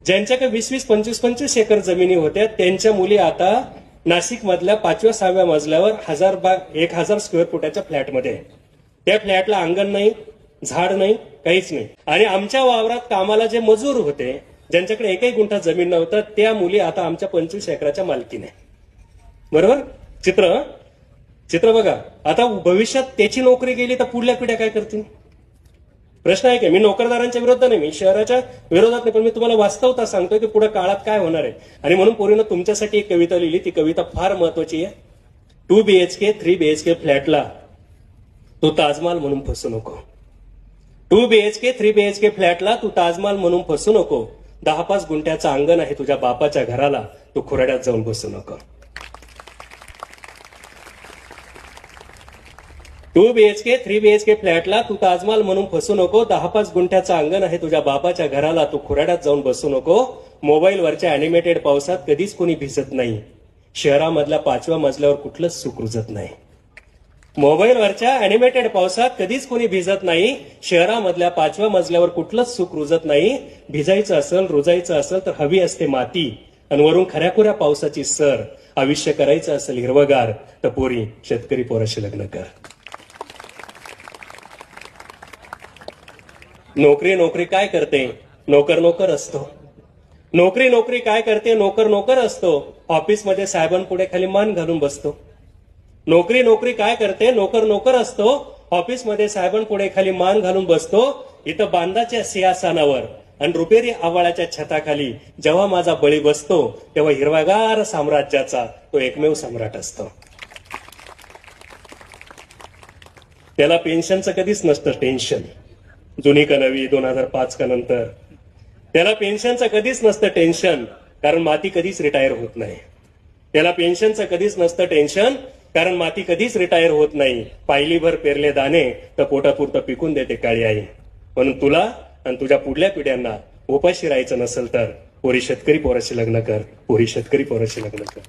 ज्यांच्याकडे 20-20, 25-25 एकर जमिनी होत्या त्यांच्या मुली आता नाशिक मधल्या 5व्या-6व्या मजल्यावर 1000 स्क्वेअर फुटाच्या फ्लॅटमध्ये आहे. त्या फ्लॅटला अंगण नाही, झाड नाही, काहीच नाही. आणि आमच्या वावरात कामाला जे मजूर होते, ज्यांच्याकडे एकही गुंठा जमीन नव्हतं, त्या मुली आता आमच्या 25 एकराच्या मालकीने. बरोबर चित्र बघा. आता भविष्यात त्याची नोकरी गेली तर पुढल्या पिढ्या काय करतील? प्रश्न आहे की मी नोकरदारांच्या विरोधात नाही, मी शहराच्या विरोधात नाही, पण मी तुम्हाला वास्तवता सांगतोय की पुढे काळात काय होणार आहे. आणि म्हणून पोरीनं तुमच्यासाठी एक कविता लिहिली. ती कविता फार महत्वाची आहे. 2 BHK 3 BHK फ्लॅटला तू ताजमहाल म्हणून फसू नको. 2 BHK 3 BHK फ्लॅटला तू ताजमहाल म्हणून फसू नको. 10-5 गुंठ्याचं अंगण आहे तुझ्या बापाच्या घराला, तू खुराड्यात जाऊन बसू नको. 2 BHK 3 BHK फ्लॅटला तू ताजमहाल म्हणून फसू नको. 10-5 गुंठ्याचं अंगण आहे तुझ्या बापाच्या घराला, तू खुराड्यात जाऊन बसू नको. मोबाईलवरच्या अॅनिमेटेड पावसात कधीच कोणी भिजत नाही. शहरामधल्या 5व्या मजल्यावर कुठलंच सुख रुजत नाही. मोबाईलवरच्या अॅनिमेटेड पावसात कधीच कोणी भिजत नाही. शहरामधल्या 5व्या मजल्यावर कुठलंच सुख रुजत नाही. भिजायचं असेल, रुजायचं असेल तर हवी असते माती, आणि वरून खऱ्याखुऱ्या पावसाची सर. आयुष्य करायचं असेल हिरवगार तर पोरी शेतकरी पोराशी लग्न कर. नोकरी काय करते? नोकर असतो. नोकरी काय करते? नोकर असतो. ऑफिसमध्ये साहेबांपुढे खाली मान घालून बसतो. नोकरी काय करते? नोकर असतो. ऑफिसमध्ये साहेबांपुढे खाली मान घालून बसतो. इथं बांधाच्या सिंहासनावर आणि रुपेरी आवाळाच्या छताखाली जेव्हा माझा बळी बसतो, तेव्हा हिरवागार साम्राज्याचा तो एकमेव सम्राट असतो. त्याला पेन्शनचं कधीच नसतं टेन्शन. जुनी का नवी, 2005 का नंतर, त्याला पेन्शनचं कधीच नसतं टेन्शन, कारण माती कधीच रिटायर होत नाही. त्याला पेन्शनचं कधीच नसतं टेन्शन, कारण माती कधीच रिटायर होत नाही. पायलीभर पेरले दाणे तर पोटापुरतं पिकून देते काळी आई. म्हणून तुला आणि तुझ्या पुढल्या पिढ्यांना उपाशी राहायचं नसेल तर पोरी शेतकरी पोराशी लग्न कर. पोरी शेतकरी पोराशी लग्न कर.